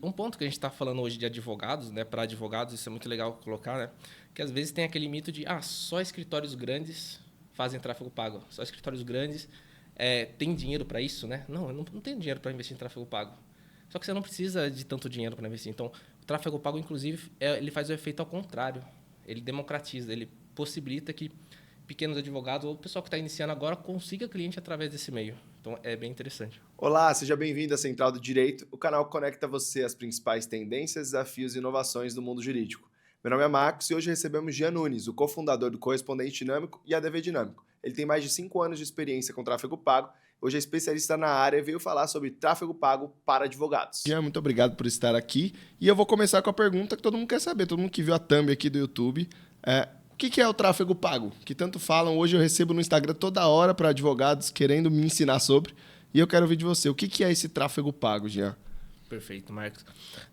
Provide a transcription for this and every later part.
um ponto que a gente está falando hoje de advogados, né, para advogados, isso é muito legal colocar, né, que às vezes tem aquele mito de só escritórios grandes fazem tráfego pago, só escritórios grandes têm dinheiro para isso, né? Não, eu não tenho dinheiro para investir em tráfego pago. Só que você não precisa de tanto dinheiro para investir. Então, o tráfego pago, inclusive, ele faz o efeito ao contrário. Ele democratiza, ele possibilita que pequenos advogados ou o pessoal que está iniciando agora consiga cliente através desse meio. Então, é bem interessante. Olá, seja bem-vindo à Central do Direito, o canal que conecta você às principais tendências, desafios e inovações do mundo jurídico. Meu nome é Marcos e hoje recebemos Jean Nunes, o cofundador do Correspondente Dinâmico e ADV Dinâmico. Ele tem mais de 5 anos de experiência com tráfego pago, hoje é especialista na área e veio falar sobre tráfego pago para advogados. Jean, muito obrigado por estar aqui. E eu vou começar com a pergunta que todo mundo quer saber, todo mundo que viu a thumb aqui do YouTube. O que é o tráfego pago? Que tanto falam, hoje eu recebo no Instagram toda hora para advogados querendo me ensinar sobre. E eu quero ouvir de você, o que é esse tráfego pago, Jean? Perfeito, Marcos.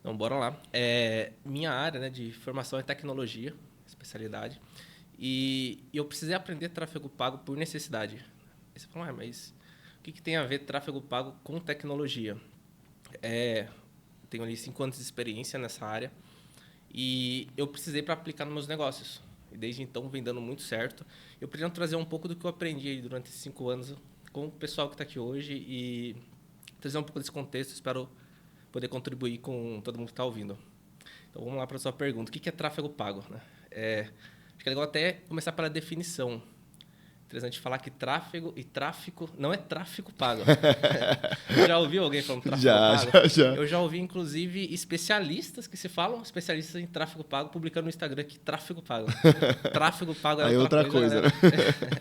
Então, bora lá. Minha área, né, de formação é tecnologia, especialidade. E eu precisei aprender tráfego pago por necessidade. Aí você fala, mas o que tem a ver tráfego pago com tecnologia? Tenho ali 5 anos de experiência nessa área e eu precisei para aplicar nos meus negócios. E desde então vem dando muito certo. Eu pretendo trazer um pouco do que eu aprendi durante esses 5 anos com o pessoal que está aqui hoje e trazer um pouco desse contexto. Espero poder contribuir com todo mundo que está ouvindo. Então, vamos lá para a sua pergunta. O que é tráfego pago? Né? Acho que é legal até começar pela definição. Interessante falar que tráfego e tráfico não é tráfico pago. Já ouviu alguém falando tráfego pago? Já. Eu já ouvi, inclusive, especialistas que se falam, especialistas em tráfego pago, publicando no Instagram que tráfego pago. Tráfego pago é Aí outra coisa, né?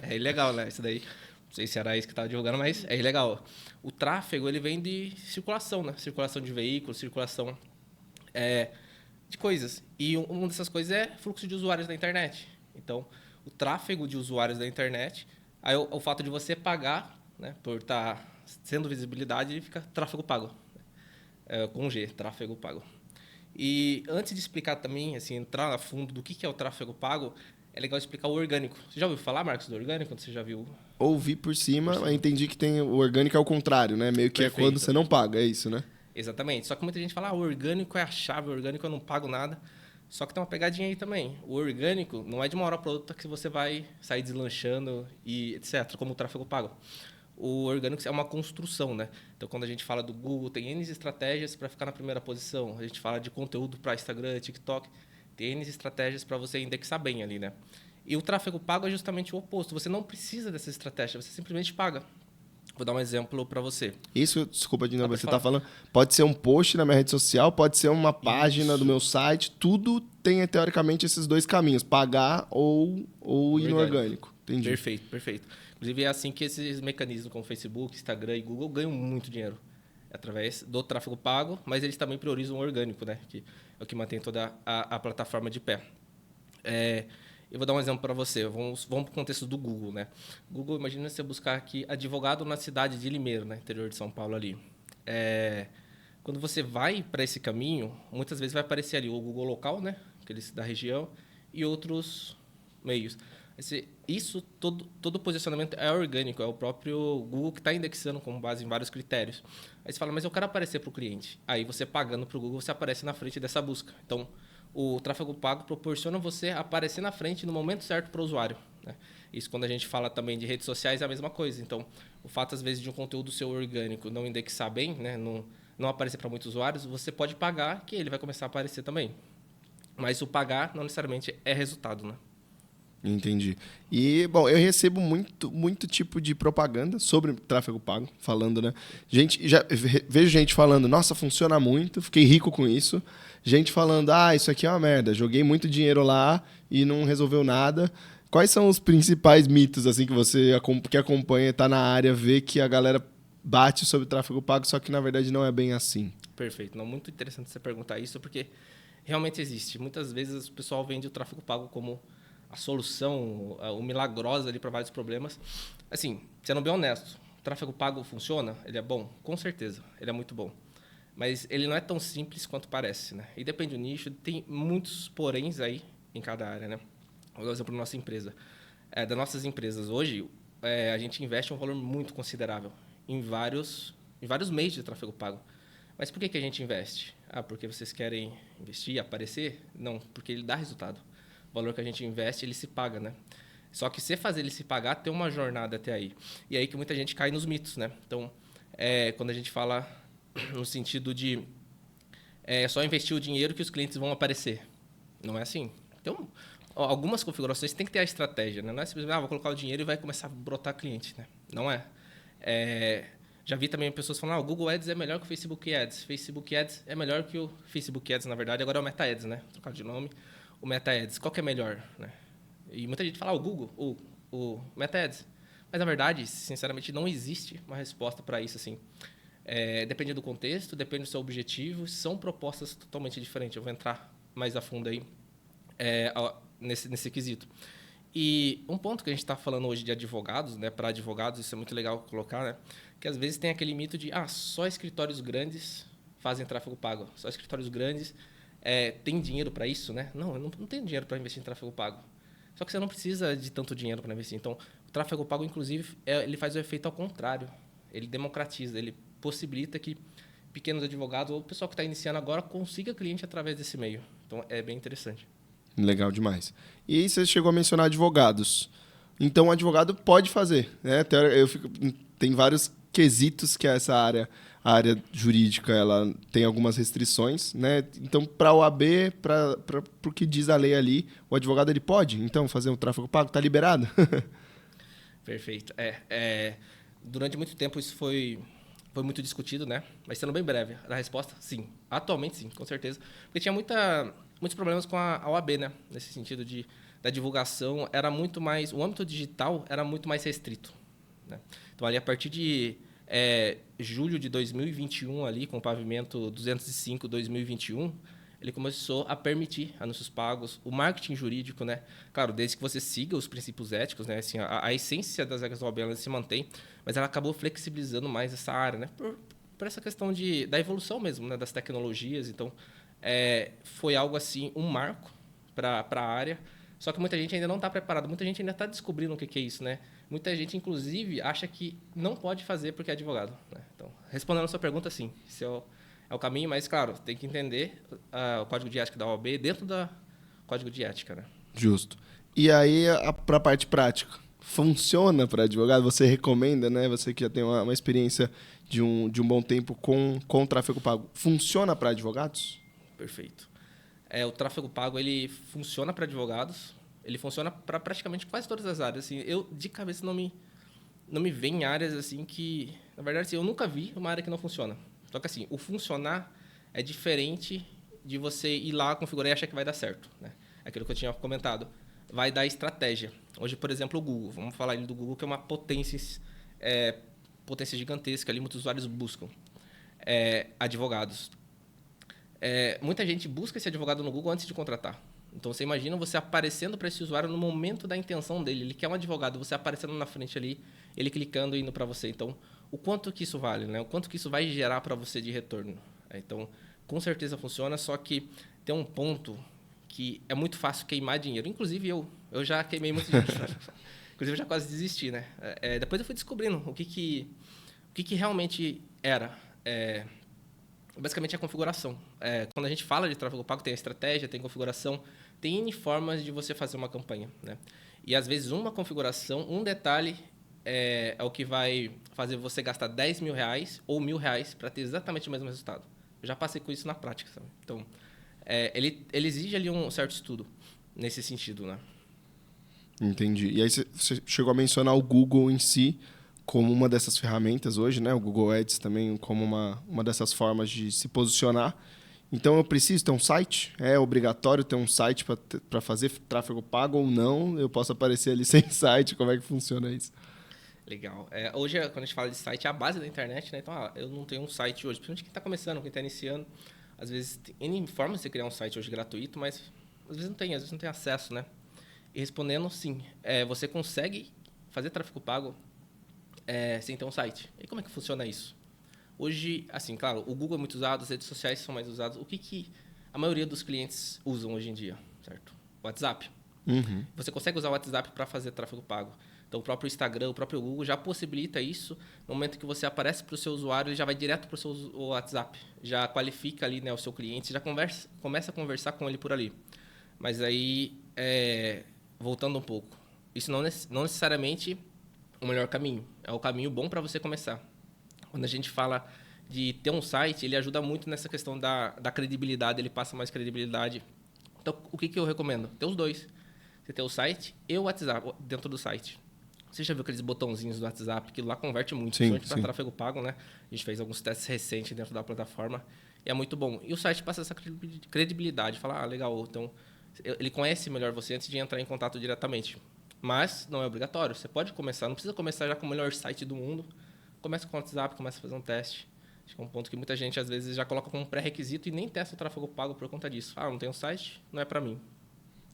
É ilegal, né? Isso daí. Não sei se era isso que estava divulgando, mas é ilegal. O tráfego, ele vem de circulação, né? Circulação de veículos, circulação de coisas. E uma dessas coisas é fluxo de usuários da internet. Então, o tráfego de usuários da internet, aí o fato de você pagar, né, por estar sendo visibilidade, fica tráfego pago. Com G, tráfego pago. E antes de explicar também, assim, entrar a fundo do que é o tráfego pago, é legal explicar o orgânico. Você já ouviu falar, Marcos, do orgânico? Você já viu? Ouvi por cima, mas entendi que tem o orgânico é o contrário, né? Meio que Perfeito. é quando você não paga, é isso, né? Exatamente. Só que muita gente fala, o orgânico é a chave, o orgânico eu não pago nada. Só que tem uma pegadinha aí também. O orgânico não é de uma hora para outra que você vai sair deslanchando e etc., como o tráfego pago. O orgânico é uma construção, né? Então, quando a gente fala do Google, tem N estratégias para ficar na primeira posição. A gente fala de conteúdo para Instagram, TikTok, tem N estratégias para você indexar bem ali, né? E o tráfego pago é justamente o oposto. Você não precisa dessa estratégia, você simplesmente paga. Vou dar um exemplo para você. Isso, desculpa de novo, Pode você falar. está falando, pode ser um post na minha rede social, pode ser uma página Isso. do meu site, tudo tem, teoricamente, esses dois caminhos, pagar ou ir no orgânico. Entendi. Perfeito, perfeito. Inclusive, é assim que esses mecanismos como Facebook, Instagram e Google ganham muito dinheiro. Através do tráfego pago, mas eles também priorizam o orgânico, né? Que é o que mantém toda a plataforma de pé. Eu vou dar um exemplo para você. Vamos para o contexto do Google, né? Google, imagina você buscar aqui advogado na cidade de Limeiro, né? Interior de São Paulo ali. Quando você vai para esse caminho, muitas vezes vai aparecer ali o Google local, né? Aqueles da região, e outros meios. Isso, todo posicionamento é orgânico, é o próprio Google que está indexando com base em vários critérios. Aí você fala, mas eu quero aparecer para o cliente. Aí você pagando para o Google, você aparece na frente dessa busca. Então, o tráfego pago proporciona você aparecer na frente no momento certo para o usuário, né? Isso, quando a gente fala também de redes sociais, é a mesma coisa. Então, o fato, às vezes, de um conteúdo seu orgânico não indexar bem, né, não aparecer para muitos usuários, você pode pagar que ele vai começar a aparecer também. Mas o pagar não necessariamente é resultado, né? Entendi. E, bom, eu recebo muito tipo de propaganda sobre tráfego pago, falando, né? Vejo gente falando, nossa, funciona muito, fiquei rico com isso. Gente falando, isso aqui é uma merda, joguei muito dinheiro lá e não resolveu nada. Quais são os principais mitos, assim, que você que acompanha, tá na área, vê que a galera bate sobre tráfego pago, só que na verdade não é bem assim? Perfeito. Não, muito interessante você perguntar isso, porque realmente existe. Muitas vezes o pessoal vende o tráfego pago como a solução, o milagrosa ali para vários problemas. Assim, sendo bem honesto, o tráfego pago funciona? Ele é bom? Com certeza, ele é muito bom. Mas ele não é tão simples quanto parece, né? E depende do nicho, tem muitos poréns aí em cada área, né? Vou dar um exemplo da nossa empresa. Das nossas empresas hoje, a gente investe um valor muito considerável em vários meios de tráfego pago. Mas por que a gente investe? porque vocês querem investir, aparecer? Não, porque ele dá resultado. O valor que a gente investe, ele se paga, né? Só que se fazer ele se pagar, tem uma jornada até aí. E aí que muita gente cai nos mitos, né? Então, quando a gente fala no sentido de só investir o dinheiro que os clientes vão aparecer. Não é assim. Então, algumas configurações tem que ter a estratégia, né? Não é simplesmente, vou colocar o dinheiro e vai começar a brotar cliente, né? Não é. Já vi também pessoas falando, o Google Ads é melhor que o Facebook Ads. Facebook Ads é melhor que o Facebook Ads, na verdade. Agora é o Meta Ads, né? Trocar de nome. O Meta Ads. Qual que é melhor, né? E muita gente fala, o Google, o Meta Ads. Mas, na verdade, sinceramente, não existe uma resposta para isso, assim. Depende do contexto, depende do seu objetivo. São propostas totalmente diferentes. Eu vou entrar mais a fundo aí nesse quesito. E um ponto que a gente está falando hoje de advogados, né, para advogados, isso é muito legal colocar, né, que às vezes tem aquele mito de só escritórios grandes fazem tráfego pago, só escritórios grandes têm dinheiro para isso, né? Não, eu não tenho dinheiro para investir em tráfego pago. Só que você não precisa de tanto dinheiro para investir. Então, o tráfego pago, inclusive, ele faz o efeito ao contrário. Ele democratiza, ele possibilita que pequenos advogados ou o pessoal que está iniciando agora consiga cliente através desse meio. Então, é bem interessante. Legal demais. E aí você chegou a mencionar advogados. Então, o advogado pode fazer, né? Tem vários quesitos que essa área, a área jurídica, ela tem algumas restrições, né? Então, para a OAB, para o que diz a lei ali, o advogado ele pode, então, fazer um tráfego pago? Está liberado? Perfeito. Durante muito tempo isso foi muito discutido, né? Mas sendo bem breve, a resposta, sim. Atualmente, sim, com certeza. Porque tinha muitos problemas com a OAB, né? Nesse sentido da divulgação, era muito mais... O âmbito digital era muito mais restrito, né? Então, ali, a partir de julho de 2021, ali, com o pavimento 205/2021, ele começou a permitir anúncios pagos, o marketing jurídico, né? Claro, desde que você siga os princípios éticos, né? Assim, a essência das regras da OAB ela se mantém, mas ela acabou flexibilizando mais essa área, né? Por essa questão da evolução mesmo, né? Das tecnologias. Então, foi algo assim, um marco para a área. Só que muita gente ainda não está preparada, muita gente ainda está descobrindo o que é isso, né? Muita gente, inclusive, acha que não pode fazer porque é advogado, né? Então, respondendo a sua pergunta, sim, esse é o caminho, mas, claro, tem que entender o código de ética da OAB dentro do código de ética, né? Justo. E aí, para a parte prática, funciona para advogado? Você recomenda, né? Você que já tem uma experiência de um bom tempo com tráfego pago, funciona para advogados? Perfeito. O tráfego pago, ele funciona para advogados, ele funciona para praticamente quase todas as áreas. Assim, eu, de cabeça, não me vem em áreas assim que... Na verdade, assim, eu nunca vi uma área que não funciona. Só que, assim, o funcionar é diferente de você ir lá, configurar e achar que vai dar certo, né? Aquilo que eu tinha comentado. Vai dar estratégia. Hoje, por exemplo, o Google. Vamos falar do Google, que é uma potência gigantesca. Ali, muitos usuários buscam advogados. Muita gente busca esse advogado no Google antes de contratar. Então, você imagina você aparecendo para esse usuário no momento da intenção dele. Ele quer um advogado, você aparecendo na frente ali, ele clicando e indo para você. Então, o quanto que isso vale, né? O quanto que isso vai gerar para você de retorno. Então, com certeza funciona, só que tem um ponto que é muito fácil queimar dinheiro. Inclusive, eu já queimei muito dinheiro. Inclusive, eu já quase desisti, né? Depois eu fui descobrindo o que realmente era. Basicamente, a configuração. Quando a gente fala de tráfego pago, tem a estratégia, tem configuração, tem N formas de você fazer uma campanha, né? E, às vezes, uma configuração, um detalhe é o que vai fazer você gastar R$10.000 ou R$1.000 para ter exatamente o mesmo resultado. Eu já passei com isso na prática, sabe? Então, ele exige ali um certo estudo nesse sentido, né? Entendi. E aí você chegou a mencionar o Google em si como uma dessas ferramentas hoje, né? O Google Ads também como uma dessas formas de se posicionar. Então, eu preciso ter um site? É obrigatório ter um site para fazer tráfego pago ou não? Eu posso aparecer ali sem site? Como é que funciona isso? Legal. Hoje, quando a gente fala de site, é a base da internet, né? Então, eu não tenho um site hoje. Principalmente quem está começando, quem está iniciando. Às vezes, tem N formas de você criar um site hoje gratuito, mas às vezes não tem acesso, né? E respondendo, sim. Você consegue fazer tráfego pago sem ter um site. E como é que funciona isso? Hoje, assim, claro, o Google é muito usado, as redes sociais são mais usadas. O que a maioria dos clientes usam hoje em dia, certo? WhatsApp. Uhum. Você consegue usar o WhatsApp para fazer tráfego pago. Então, o próprio Instagram, o próprio Google já possibilita isso. No momento que você aparece para o seu usuário, ele já vai direto para o seu WhatsApp. Já qualifica ali, né, o seu cliente, já começa a conversar com ele por ali. Mas aí, voltando um pouco, isso não necessariamente o melhor caminho. É o caminho bom para você começar. Quando a gente fala de ter um site, ele ajuda muito nessa questão da credibilidade, ele passa mais credibilidade. Então, o que eu recomendo? Ter os dois. Você ter o site e o WhatsApp dentro do site. Você já viu aqueles botãozinhos do WhatsApp, que lá converte muito, principalmente para tráfego pago, né? A gente fez alguns testes recentes dentro da plataforma e é muito bom. E o site passa essa credibilidade, fala, legal, então ele conhece melhor você antes de entrar em contato diretamente. Mas não é obrigatório, você pode começar, não precisa começar já com o melhor site do mundo. Começa com o WhatsApp, começa a fazer um teste. Acho que é um ponto que muita gente, às vezes, já coloca como pré-requisito e nem testa o tráfego pago por conta disso. Não tem um site, não é para mim.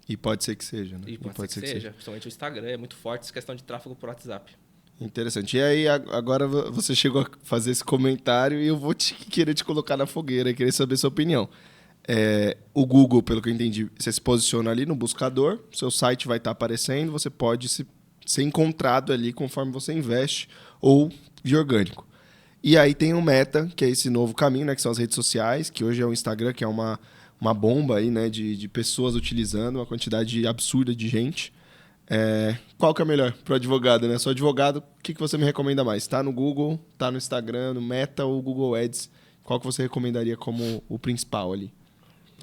E pode ser que seja, né? E pode ser que seja. Principalmente o Instagram, é muito forte essa questão de tráfego por WhatsApp. Interessante. E aí, agora você chegou a fazer esse comentário e eu vou querer te colocar na fogueira e querer saber sua opinião. O Google, pelo que eu entendi, você se posiciona ali no buscador, seu site vai estar aparecendo, você pode ser encontrado ali conforme você investe ou de orgânico. E aí tem o Meta, que é esse novo caminho, né, que são as redes sociais, que hoje é o Instagram, que é uma bomba aí, né, de pessoas utilizando, uma quantidade absurda de gente. Qual que é melhor para o advogado, né? Sou advogado, o que você me recomenda mais? Tá no Google, tá no Instagram, no Meta ou Google Ads? Qual que você recomendaria como o principal ali?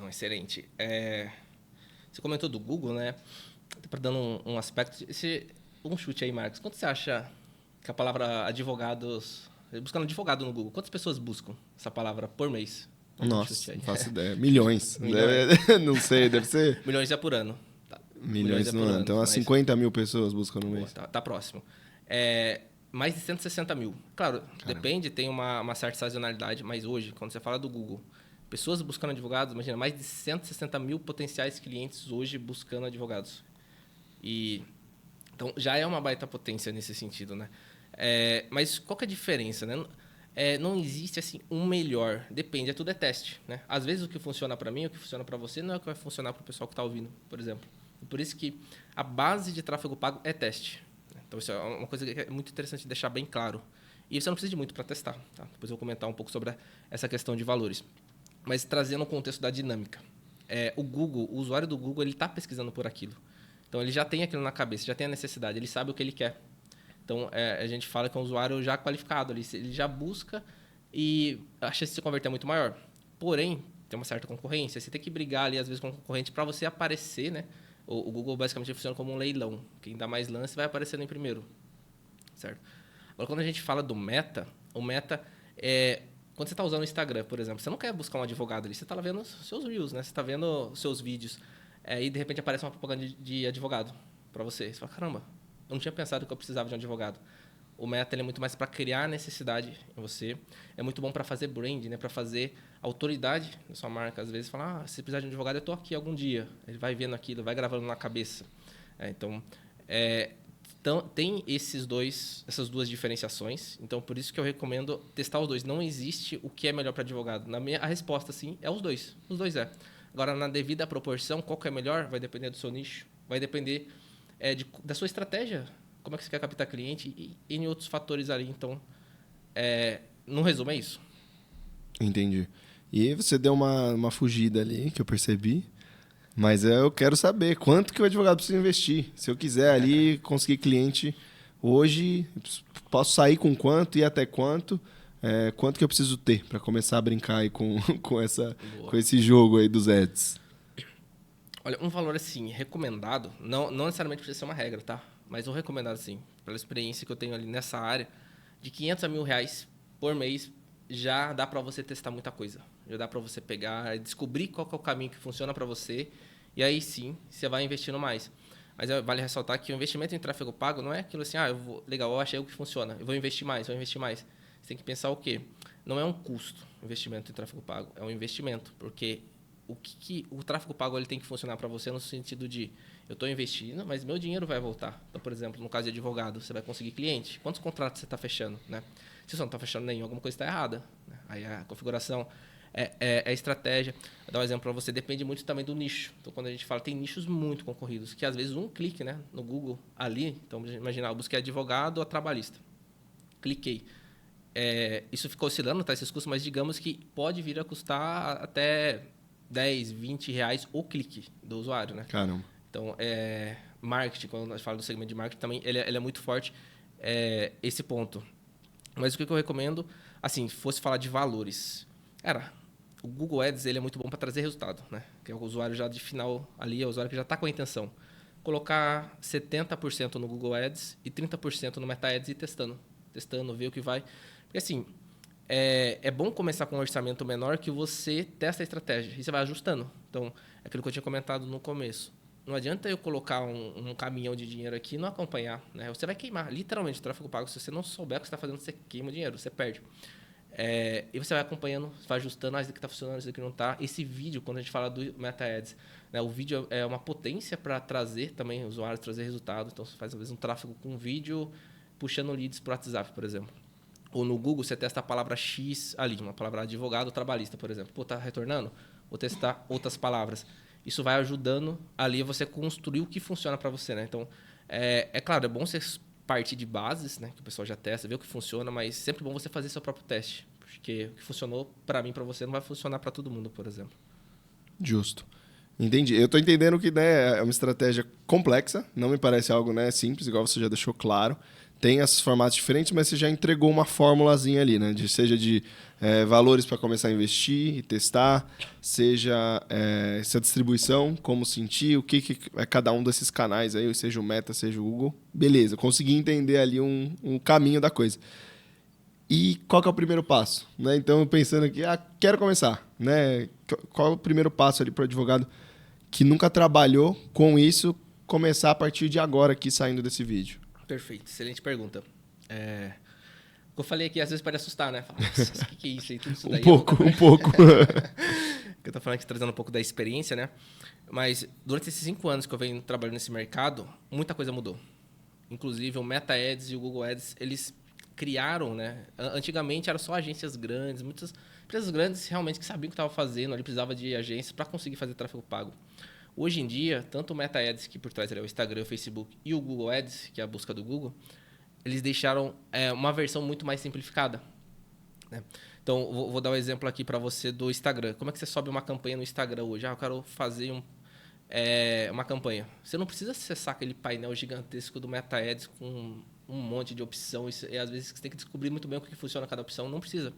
Excelente. Você comentou do Google, né? Para dando um aspecto... Um chute aí, Marcos. Quanto você acha que a palavra advogados... Buscando advogado no Google, quantas pessoas buscam essa palavra por mês? Nossa, não faço ideia. Milhões. Não sei, deve ser... Milhões é por ano. Milhões no ano. Então, 50 mil pessoas buscam no mês. Tá próximo. Mais de 160 mil. Claro, depende, tem uma certa sazonalidade, mas hoje, quando você fala do Google, pessoas buscando advogados, imagina, mais de 160 mil potenciais clientes hoje buscando advogados. Então, já é uma baita potência nesse sentido, né? Mas qual que é a diferença, né? Não existe assim um melhor, depende, tudo é teste, né? Às vezes o que funciona para mim, o que funciona para você, não é o que vai funcionar para o pessoal que está ouvindo, por exemplo. Por isso que a base de tráfego pago é teste. Então, isso é uma coisa que é muito interessante deixar bem claro. E você não precisa de muito para testar, tá? Depois eu vou comentar um pouco sobre essa questão de valores. Mas trazendo o contexto da dinâmica. O Google, o usuário do Google, ele está pesquisando por aquilo. Então, ele já tem aquilo na cabeça, já tem a necessidade, ele sabe o que ele quer. Então, a gente fala que é um usuário já qualificado, ele já busca e a chance de se converter é muito maior. Porém, tem uma certa concorrência, você tem que brigar ali, às vezes, com o concorrente para você aparecer, né? O Google basicamente funciona como um leilão. Quem dá mais lance vai aparecendo em primeiro. Certo? Agora, quando a gente fala do Meta, o Meta é... Quando você está usando o Instagram, por exemplo, você não quer buscar um advogado ali, você está vendo os seus reels, né? Você está vendo os seus vídeos. E, de repente, aparece uma propaganda de advogado para você. Você fala, caramba, eu não tinha pensado que eu precisava de um advogado. O Meta ele é muito mais para criar necessidade em você. É muito bom para fazer brand, né? Para fazer autoridade na sua marca. Às vezes, fala, se precisar de um advogado, eu estou aqui algum dia. Ele vai vendo aquilo, vai gravando na cabeça. Então, tem essas duas diferenciações. Então, por isso que eu recomendo testar os dois. Não existe o que é melhor para advogado. A resposta, sim, é os dois. Os dois é. Agora, na devida proporção, qual que é melhor? Vai depender do seu nicho. Vai depender da sua estratégia. Como é que você quer captar cliente e em outros fatores ali. Então, no resumo, é isso. Entendi. E você deu uma fugida ali, que eu percebi. Mas eu quero saber quanto que o advogado precisa investir. Se eu quiser ali conseguir cliente hoje, posso sair com quanto e até quanto? Quanto que eu preciso ter para começar a brincar aí com esse jogo aí dos ads? Olha, um valor assim, recomendado, não necessariamente precisa ser uma regra, tá? Mas o recomendado, assim, pela experiência que eu tenho ali nessa área, de 500 a R$1.000 por mês, já dá para você testar muita coisa. Já dá para você pegar e descobrir qual que é o caminho que funciona para você. E aí sim, você vai investindo mais. Mas vale ressaltar que o investimento em tráfego pago não é aquilo assim, legal, eu achei o que funciona, eu vou investir mais. Você tem que pensar o quê? Não é um custo o investimento em tráfego pago, é um investimento. Porque o tráfego pago ele tem que funcionar para você no sentido de eu estou investindo, mas meu dinheiro vai voltar. Então, por exemplo, no caso de advogado, você vai conseguir cliente. Quantos contratos você está fechando? Né? Se você não está fechando nenhum, alguma coisa está errada. Né? Aí a configuração É estratégia. Vou dar um exemplo para você, depende muito também do nicho. Então, quando a gente fala, tem nichos muito concorridos, que às vezes um clique, né, no Google ali, então, imaginar, eu busquei advogado ou trabalhista. Cliquei. Isso ficou oscilando, tá, esses custos, mas digamos que pode vir a custar até 10, 20 reais o clique do usuário, né? Caramba. Então, marketing, quando nós falamos do segmento de marketing, também ele é muito forte esse ponto. Mas o que eu recomendo, assim, se fosse falar de valores, cara, o Google Ads ele é muito bom para trazer resultado, né? Que é o usuário já de final ali, é o usuário que já está com a intenção. Colocar 70% no Google Ads e 30% no Meta Ads e testando, ver o que vai. Porque assim, é bom começar com um orçamento menor que você testa a estratégia e você vai ajustando. Então, é aquilo que eu tinha comentado no começo. Não adianta eu colocar um caminhão de dinheiro aqui e não acompanhar, né? Você vai queimar, literalmente, o tráfego pago. Se você não souber o que você está fazendo, você queima o dinheiro, você perde. E você vai acompanhando, vai ajustando, isso aqui está funcionando, isso aqui não está. Esse vídeo, quando a gente fala do Meta Ads, né, o vídeo é uma potência para trazer também usuários, trazer resultado. Então, você faz, às vezes, um tráfego com vídeo puxando leads para o WhatsApp, por exemplo. Ou no Google, você testa a palavra X ali, uma palavra advogado trabalhista, por exemplo. Pô, tá retornando? Vou testar outras palavras. Isso vai ajudando ali você construir o que funciona para você, né? Então, claro, é bom você partir de bases, né? Que o pessoal já testa, vê o que funciona, mas sempre bom você fazer seu próprio teste. Porque o que funcionou para mim, para você, não vai funcionar para todo mundo, por exemplo. Justo. Entendi. Eu estou entendendo que, né, é uma estratégia complexa, não me parece algo, né, simples, igual você já deixou claro. Tem esses formatos diferentes, mas você já entregou uma formulazinha ali, né? Seja de valores para começar a investir e testar, seja essa distribuição, como sentir, o que é cada um desses canais aí, seja o Meta, seja o Google. Beleza, consegui entender ali um caminho da coisa. E qual que é o primeiro passo? Né? Então, pensando aqui, quero começar. Né? Qual é o primeiro passo ali para o advogado que nunca trabalhou com isso, começar a partir de agora aqui, saindo desse vídeo? Perfeito, excelente pergunta. O que eu falei aqui, às vezes pode assustar, né? Fala, nossa, o que é isso aí? Tudo isso daí um pouco. Eu tô falando aqui, trazendo um pouco da experiência, né? Mas durante esses 5 anos que eu venho trabalhando nesse mercado, muita coisa mudou. Inclusive, o Meta Ads e o Google Ads, eles criaram, né? Antigamente eram só agências grandes, muitas empresas grandes realmente que sabiam o que estavam fazendo, ali precisava de agências para conseguir fazer tráfego pago. Hoje em dia, tanto o Meta Ads, que por trás é o Instagram, o Facebook, e o Google Ads, que é a busca do Google, eles deixaram uma versão muito mais simplificada, né? Então, vou dar um exemplo aqui para você do Instagram. Como é que você sobe uma campanha no Instagram hoje? Eu quero fazer uma campanha. Você não precisa acessar aquele painel gigantesco do Meta Ads com um monte de opção. E às vezes você tem que descobrir muito bem o que funciona cada opção. Não precisa.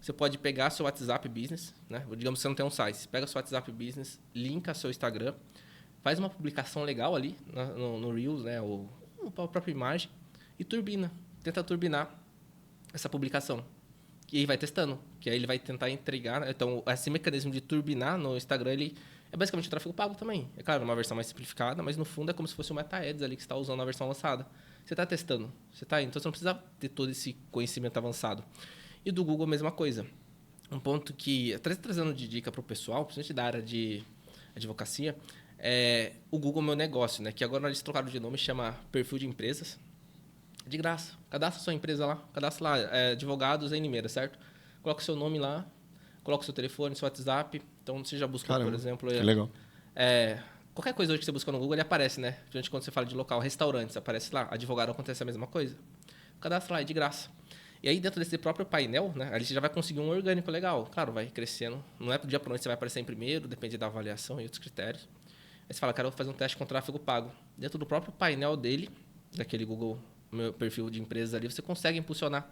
Você pode pegar seu WhatsApp Business, né? Digamos que você não tem um site. Você pega seu WhatsApp Business, linka seu Instagram, faz uma publicação legal ali no Reels, né? Ou na própria imagem e turbina. Tenta turbinar essa publicação. E aí vai testando. Que aí ele vai tentar entregar. Então, esse mecanismo de turbinar no Instagram, ele é basicamente o tráfego pago também. É claro, uma versão mais simplificada, mas no fundo é como se fosse o Meta Ads ali que você está usando a versão avançada. Você está testando. Então você não precisa ter todo esse conhecimento avançado. E do Google, a mesma coisa. Um ponto que, trazendo de dica para o pessoal, principalmente da área de advocacia, é o Google Meu Negócio, né? Que agora eles trocaram de nome, chama Perfil de Empresas. De graça. Cadastra sua empresa lá. Cadastra lá, advogados em Limeira, certo? Coloca o seu nome lá, coloca o seu telefone, seu WhatsApp. Então, você já buscou, por exemplo... Que legal. Qualquer coisa hoje que você busca no Google, ele aparece, né? Principalmente quando você fala de local, restaurantes, aparece lá. Advogado, acontece a mesma coisa. Cadastra lá, é de graça. E aí, dentro desse próprio painel, né, ali você já vai conseguir um orgânico legal. Claro, vai crescendo. Não é do dia para noite você vai aparecer em primeiro, depende da avaliação e outros critérios. Aí você fala, cara, eu vou fazer um teste com tráfego pago. Dentro do próprio painel dele, daquele Google, meu perfil de empresas ali, você consegue impulsionar,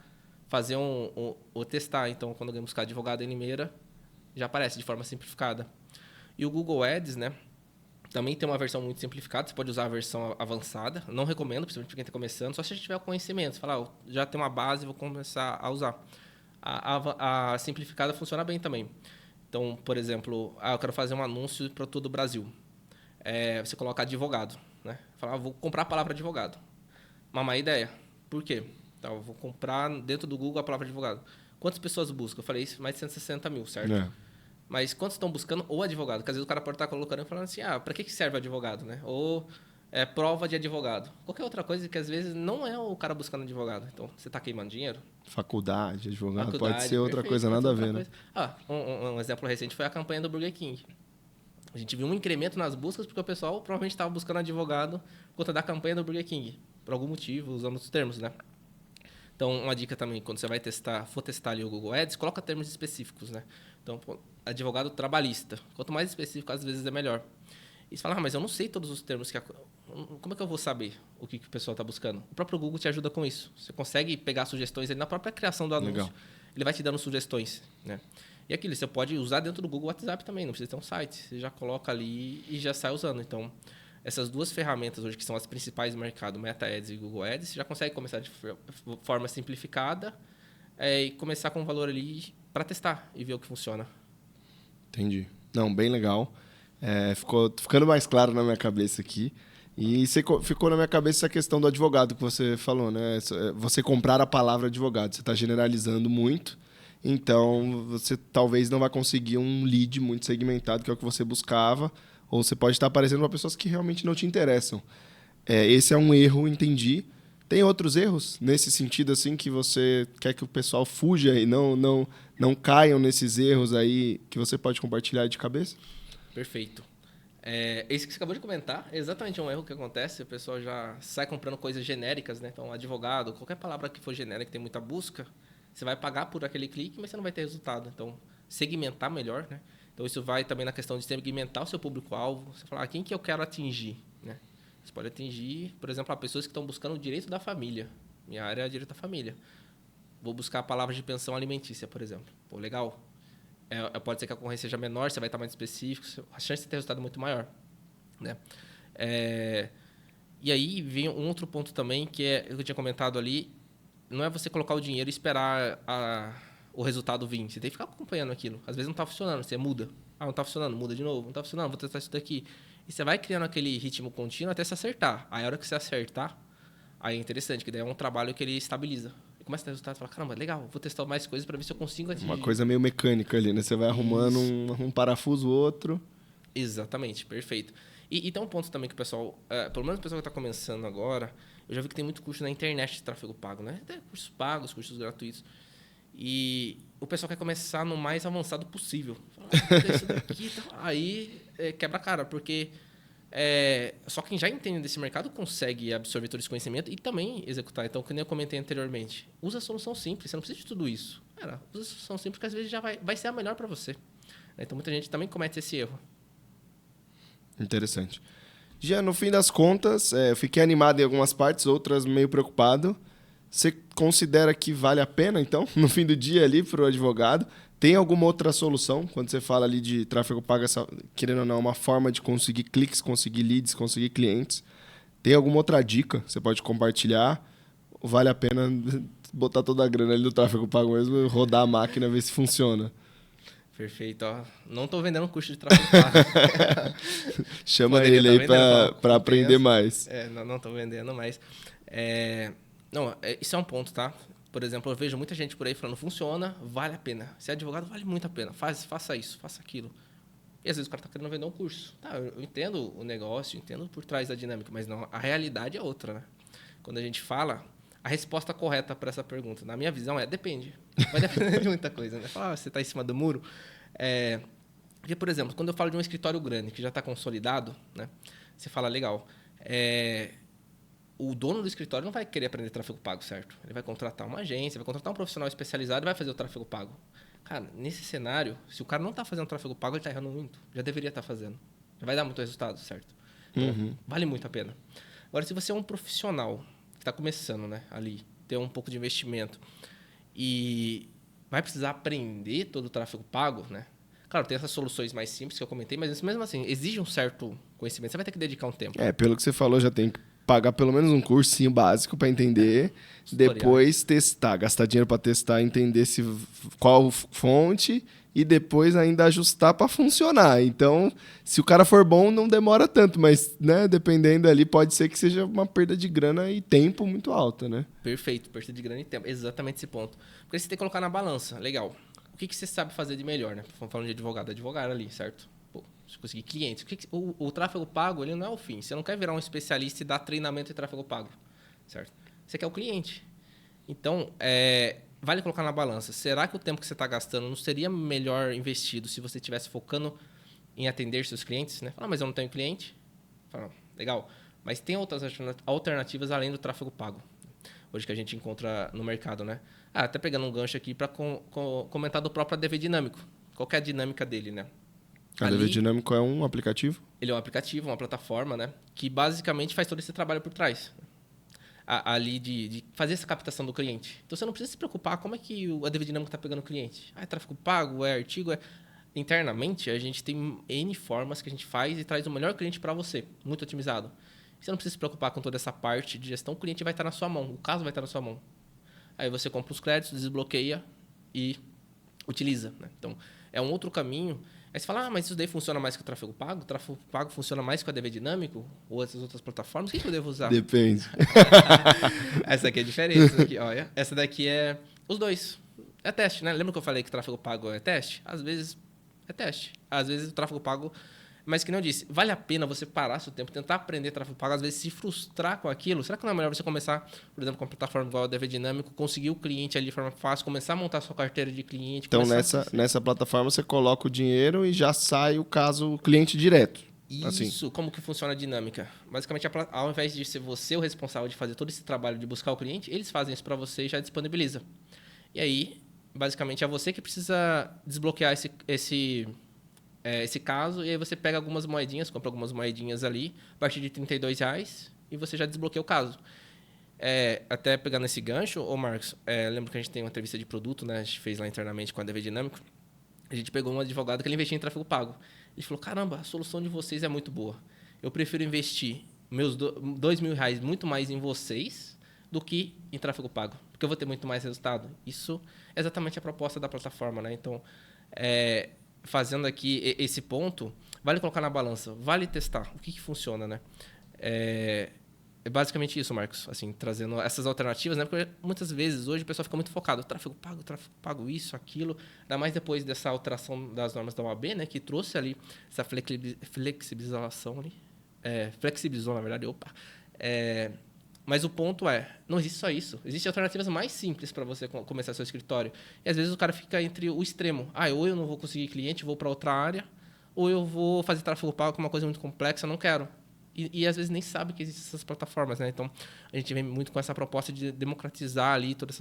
fazer ou testar. Então, quando alguém buscar advogado em Limeira, já aparece de forma simplificada. E o Google Ads, né? Também tem uma versão muito simplificada, você pode usar a versão avançada. Não recomendo, principalmente para quem está começando, só se a gente tiver o conhecimento. Você fala, já tem uma base, vou começar a usar. A simplificada funciona bem também. Então, por exemplo, eu quero fazer um anúncio para todo o Brasil. Você coloca advogado, né? Fala, vou comprar a palavra advogado. Uma má ideia. Por quê? Então, eu vou comprar dentro do Google a palavra advogado. Quantas pessoas buscam? Eu falei isso, mais de 160 mil, certo? Mas quantos estão buscando o advogado? Porque às vezes o cara pode estar colocando e falando assim, para que serve o advogado, né? Ou prova de advogado. Qualquer outra coisa que às vezes não é o cara buscando advogado. Então, você está queimando dinheiro? Faculdade, advogado, Faculdade, pode ser outra perfeito, coisa, pode ser nada a outra ver, né? coisa. Um exemplo recente foi a campanha do Burger King. A gente viu um incremento nas buscas porque o pessoal provavelmente estava buscando advogado por conta da campanha do Burger King. Por algum motivo, usando os termos, né? Então, uma dica também, quando você for testar ali o Google Ads, coloca termos específicos, né? Então, advogado trabalhista. Quanto mais específico, às vezes é melhor. E você fala, mas eu não sei todos os termos. Como é que eu vou saber o que o pessoal está buscando? O próprio Google te ajuda com isso. Você consegue pegar sugestões ali na própria criação do anúncio. Legal. Ele vai te dando sugestões, né? E aquilo, você pode usar dentro do Google WhatsApp também, não precisa ter um site. Você já coloca ali e já sai usando. Então, essas duas ferramentas hoje, que são as principais do mercado, Meta Ads e Google Ads, você já consegue começar de forma simplificada e começar com um valor ali para testar e ver o que funciona. Entendi. Não, bem legal. Ficou ficando mais claro na minha cabeça aqui. E ficou na minha cabeça essa questão do advogado que você falou, né? Você comprar a palavra advogado. Você está generalizando muito. Então, você talvez não vai conseguir um lead muito segmentado, que é o que você buscava. Ou você pode estar aparecendo para pessoas que realmente não te interessam. Esse é um erro, entendi. Tem outros erros nesse sentido, assim, que você quer que o pessoal fuja e não caiam nesses erros aí que você pode compartilhar de cabeça? Perfeito. Esse que você acabou de comentar é exatamente um erro que acontece. O pessoal já sai comprando coisas genéricas, né? Então, advogado, qualquer palavra que for genérica, que tem muita busca, você vai pagar por aquele clique, mas você não vai ter resultado. Então, segmentar melhor, né? Então, isso vai também na questão de segmentar o seu público-alvo. Você falar, quem que eu quero atingir, né? Você pode atingir, por exemplo, pessoas que estão buscando o direito da família. Minha área é o direito da família. Vou buscar palavras de pensão alimentícia, por exemplo. Pô, legal. Pode ser que a concorrência seja menor, você vai estar mais específico, a chance de ter resultado é muito maior, né? E aí vem um outro ponto também, que eu tinha comentado ali, não é você colocar o dinheiro e esperar o resultado vir. Você tem que ficar acompanhando aquilo. Às vezes não está funcionando, você muda. Não está funcionando, muda de novo. Não está funcionando, vou testar isso daqui. E você vai criando aquele ritmo contínuo até se acertar. Aí a hora que você acertar, aí é interessante, que daí é um trabalho que ele estabiliza. Começa a ter resultado e fala, caramba, legal, vou testar mais coisas para ver se eu consigo atingir. Uma coisa meio mecânica ali, né? Você vai arrumando um parafuso, outro. Exatamente, perfeito. E tem um ponto também que o pessoal, pelo menos o pessoal que está começando agora, eu já vi que tem muito curso na internet de tráfego pago, né? Até cursos pagos, cursos gratuitos. E o pessoal quer começar no mais avançado possível. Fala, isso daqui, aí quebra a cara, porque só quem já entende desse mercado consegue absorver todo esse conhecimento e também executar. Então, como eu comentei anteriormente, usa a solução simples, você não precisa de tudo isso. Usa a solução simples que às vezes já vai ser a melhor para você. Então, muita gente também comete esse erro. Interessante. Já no fim das contas, eu fiquei animado em algumas partes, outras meio preocupado. Você considera que vale a pena, então, no fim do dia ali para o advogado? Tem alguma outra solução? Quando você fala ali de tráfego pago, querendo ou não, uma forma de conseguir cliques, conseguir leads, conseguir clientes. Tem alguma outra dica que você pode compartilhar? Ou vale a pena botar toda a grana ali do tráfego pago mesmo, rodar a máquina, ver se funciona? Perfeito. Não estou vendendo curso de tráfego pago. Chama ele aí para aprender mais. Não estou vendendo, mas... isso é um ponto, tá? Por exemplo, eu vejo muita gente por aí falando, funciona, vale a pena. Se é advogado, vale muito a pena. Faça isso, faça aquilo. E às vezes o cara está querendo vender um curso. Tá, eu entendo o negócio, entendo por trás da dinâmica, mas não, a realidade é outra, né? Quando a gente fala, a resposta correta para essa pergunta, na minha visão, depende. Vai depender de muita coisa, né? Fala, você está em cima do muro. Porque, por exemplo, quando eu falo de um escritório grande que já está consolidado, né? Você fala, legal, o dono do escritório não vai querer aprender tráfego pago, certo? Ele vai contratar uma agência, vai contratar um profissional especializado e vai fazer o tráfego pago. Cara, nesse cenário, se o cara não está fazendo tráfego pago, ele está errando muito. Já deveria estar fazendo. Já vai dar muito resultado, certo? Então, vale muito a pena. Agora, se você é um profissional que está começando, né, ali, ter um pouco de investimento e vai precisar aprender todo o tráfego pago, né? Claro, tem essas soluções mais simples que eu comentei, mas mesmo assim, exige um certo conhecimento. Você vai ter que dedicar um tempo. Pelo que você falou, já tem que pagar pelo menos um cursinho básico para entender, depois testar, gastar dinheiro para testar, entender qual fonte e depois ainda ajustar para funcionar. Então, se o cara for bom, não demora tanto, mas, né, dependendo ali, pode ser que seja uma perda de grana e tempo muito alta, né? Perfeito, perda de grana e tempo. Exatamente esse ponto. Porque você tem que colocar na balança. Legal. O que você sabe fazer de melhor, né? Falando de advogado ali, certo? Pô, Você conseguir clientes. O tráfego pago, ele não é o fim. Você não quer virar um especialista e dar treinamento em tráfego pago, certo? Você quer o cliente. Então, vale colocar na balança. Será que o tempo que você está gastando não seria melhor investido se você estivesse focando em atender seus clientes? Né? Fala, mas eu não tenho cliente. Fala, legal. Mas tem outras alternativas além do tráfego pago. Hoje que a gente encontra no mercado, né? Até pegando um gancho aqui para comentar do próprio ADV Dinâmico. Qual que é a dinâmica dele, né? A ADV Dinâmico é um aplicativo? Ele é um aplicativo, uma plataforma, né? Que basicamente faz todo esse trabalho por trás. Ali de fazer essa captação do cliente. Então, você não precisa se preocupar como é que o ADV Dinâmico está pegando o cliente. É tráfego pago, é artigo, Internamente, a gente tem N formas que a gente faz e traz o melhor cliente para você, muito otimizado. Você não precisa se preocupar com toda essa parte de gestão, o cliente vai estar na sua mão, o caso vai estar na sua mão. Aí você compra os créditos, desbloqueia e utiliza. Né? Então, é um outro caminho. Aí você fala, mas isso daí funciona mais que o tráfego pago? O tráfego pago funciona mais que o ADV Dinâmico? Ou essas outras plataformas? O que eu devo usar? Depende. Essa aqui é diferente. Aqui, olha. Essa daqui é os dois. É teste, né? Lembra que eu falei que o tráfego pago é teste? Às vezes é teste. Às vezes o tráfego pago... Mas que nem eu disse, vale a pena você parar seu tempo, tentar aprender tráfego pago, às vezes se frustrar com aquilo. Será que não é melhor você começar, por exemplo, com uma plataforma igual a ADV Dinâmico, conseguir o cliente ali de forma fácil, começar a montar a sua carteira de cliente? Então, nessa plataforma, você coloca o dinheiro e já sai o caso cliente direto. Isso, assim. Como que funciona a dinâmica? Basicamente, ao invés de ser você o responsável de fazer todo esse trabalho de buscar o cliente, eles fazem isso para você e já disponibiliza. E aí, basicamente, é você que precisa desbloquear esse caso, e aí você pega algumas moedinhas, compra algumas moedinhas ali, a partir de R$32, e você já desbloqueia o caso. Até pegando esse gancho, Marcos, lembro que a gente tem uma entrevista de produto, né? A gente fez lá internamente com a ADV Dinâmico. A gente pegou um advogado que ele investia em tráfego pago. Ele falou, caramba, a solução de vocês é muito boa. Eu prefiro investir meus R$2.000 muito mais em vocês do que em tráfego pago, porque eu vou ter muito mais resultado. Isso é exatamente a proposta da plataforma, né? Então, fazendo aqui esse ponto, vale colocar na balança, vale testar o que funciona, né? É basicamente isso, Marcos, assim, trazendo essas alternativas, né? Porque muitas vezes hoje o pessoal fica muito focado, tráfego pago, isso, aquilo, ainda mais depois dessa alteração das normas da OAB, né? Que trouxe ali essa flexibilização ali, flexibilizou, na verdade, mas o ponto não existe só isso. Existem alternativas mais simples para você começar seu escritório. E às vezes o cara fica entre o extremo. Ou eu não vou conseguir cliente, vou para outra área, ou eu vou fazer tráfego pago com uma coisa muito complexa, eu não quero. E às vezes nem sabe que existem essas plataformas, né? Então, a gente vem muito com essa proposta de democratizar ali todo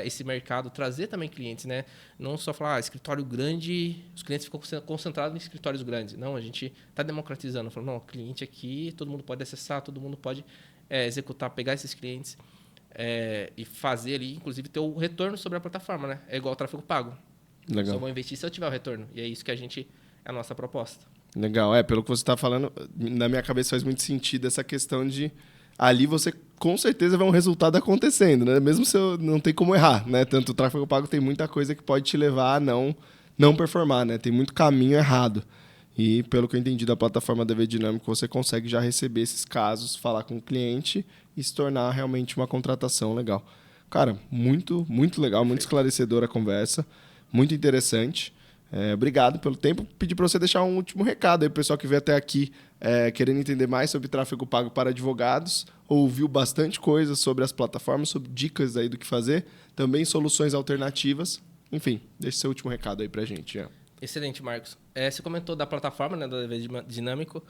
esse mercado, trazer também clientes, né? Não só falar, escritório grande, os clientes ficam concentrados em escritórios grandes. Não, a gente está democratizando. Falando, não, cliente aqui, todo mundo pode acessar, todo mundo pode executar, pegar esses clientes e fazer ali, inclusive, ter o retorno sobre a plataforma, né? É igual ao tráfego pago. Legal. Só vou investir se eu tiver o retorno. E é isso que é a nossa proposta. Legal. Pelo que você está falando, na minha cabeça faz muito sentido essa questão de ali você com certeza vê um resultado acontecendo, né? Mesmo se não tem como errar, né? Tanto o tráfego pago tem muita coisa que pode te levar a não performar, né? Tem muito caminho errado. E pelo que eu entendi da plataforma ADV Dinâmico, você consegue já receber esses casos, falar com o cliente e se tornar realmente uma contratação legal. Cara, muito, muito legal, muito esclarecedora a conversa, muito interessante. Obrigado pelo tempo. Pedir para você deixar um último recado aí, o pessoal que veio até aqui querendo entender mais sobre tráfego pago para advogados, ouviu bastante coisa sobre as plataformas, sobre dicas aí do que fazer, também soluções alternativas. Enfim, deixe seu último recado aí para a gente. Excelente, Marcos. Você comentou da plataforma, né, do ADV Dinâmico.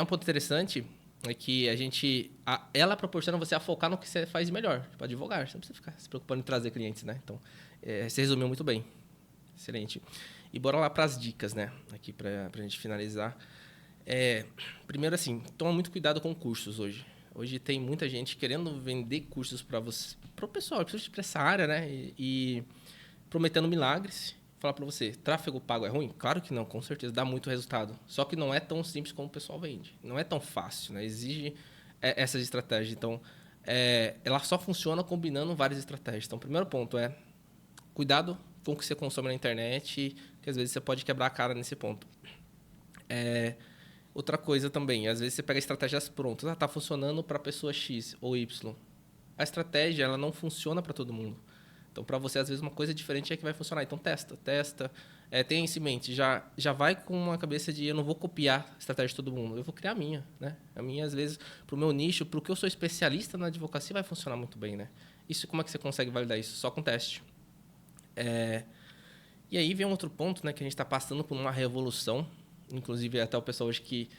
Um ponto interessante é que ela proporciona você a focar no que você faz melhor, tipo advogar. Você não precisa ficar se preocupando em trazer clientes, né? Então, você resumiu muito bem. Excelente. E bora lá para as dicas, né? Aqui para a gente finalizar. Primeiro, assim, toma muito cuidado com cursos hoje. Hoje tem muita gente querendo vender cursos para o pessoal, principalmente para essa área, né? E prometendo milagres. Falar para você, tráfego pago é ruim? Claro que não, com certeza, dá muito resultado. Só que não é tão simples como o pessoal vende. Não é tão fácil, né? Exige essas estratégias. Então, ela só funciona combinando várias estratégias. Então, o primeiro ponto cuidado com o que você consome na internet, que às vezes você pode quebrar a cara nesse ponto. Outra coisa também, às vezes você pega estratégias prontas. Está funcionando para a pessoa X ou Y. A estratégia ela não funciona para todo mundo. Então, para você, às vezes, uma coisa diferente é que vai funcionar. Então, testa. tenha isso em mente, já vai com uma cabeça de eu não vou copiar a estratégia de todo mundo, eu vou criar a minha, né? A minha, às vezes, para o meu nicho, para o que eu sou especialista na advocacia, vai funcionar muito bem, né? Isso, como é que você consegue validar isso? Só com teste. E aí vem um outro ponto, né, que a gente está passando por uma revolução, inclusive até o pessoal hoje que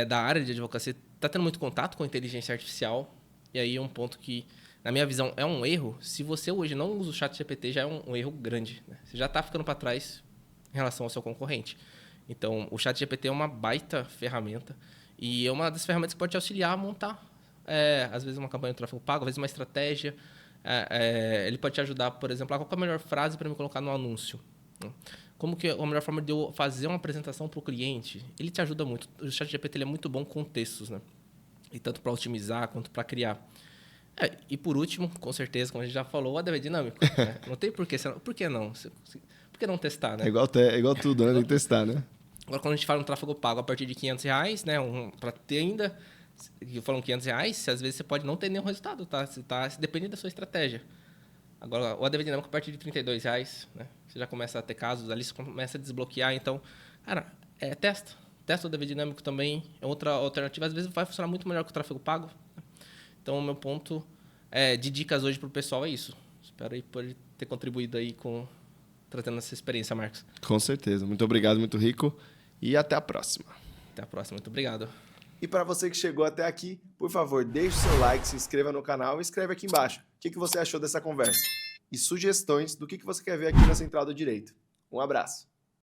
da área de advocacia está tendo muito contato com a inteligência artificial, e aí é um ponto que, na minha visão, é um erro. Se você hoje não usa o ChatGPT, já é um erro grande, né? Você já está ficando para trás em relação ao seu concorrente. Então, o ChatGPT é uma baita ferramenta e é uma das ferramentas que pode te auxiliar a montar, às vezes, uma campanha de tráfego pago, às vezes uma estratégia. Ele pode te ajudar, por exemplo, qual é a melhor frase para me colocar no anúncio? Como que é a melhor forma de eu fazer uma apresentação para o cliente? Ele te ajuda muito. O ChatGPT ele é muito bom com textos, né? E tanto para otimizar quanto para criar. E por último, com certeza, como a gente já falou, o ADV dinâmico. Né? Não tem porquê. Por que não? Por que não testar, né? É igual tudo, né? Tem que testar, né? Agora, quando a gente fala no tráfego pago a partir de R$500, né? Para ter ainda... Falam R$500, às vezes você pode não ter nenhum resultado, tá? Depende da sua estratégia. Agora, o ADV dinâmico a partir de R$32, né? Você já começa a ter casos ali, você começa a desbloquear. Então, cara, testa. Testa o ADV dinâmico também. É outra alternativa. Às vezes vai funcionar muito melhor que o tráfego pago. Então, o meu ponto de dicas hoje para o pessoal é isso. Espero aí poder ter contribuído aí trazendo essa experiência, Marcos. Com certeza. Muito obrigado, muito rico. E até a próxima. Até a próxima. Muito obrigado. E para você que chegou até aqui, por favor, deixe o seu like, se inscreva no canal e escreve aqui embaixo o que você achou dessa conversa. E sugestões do que você quer ver aqui na Central do Direito. Um abraço.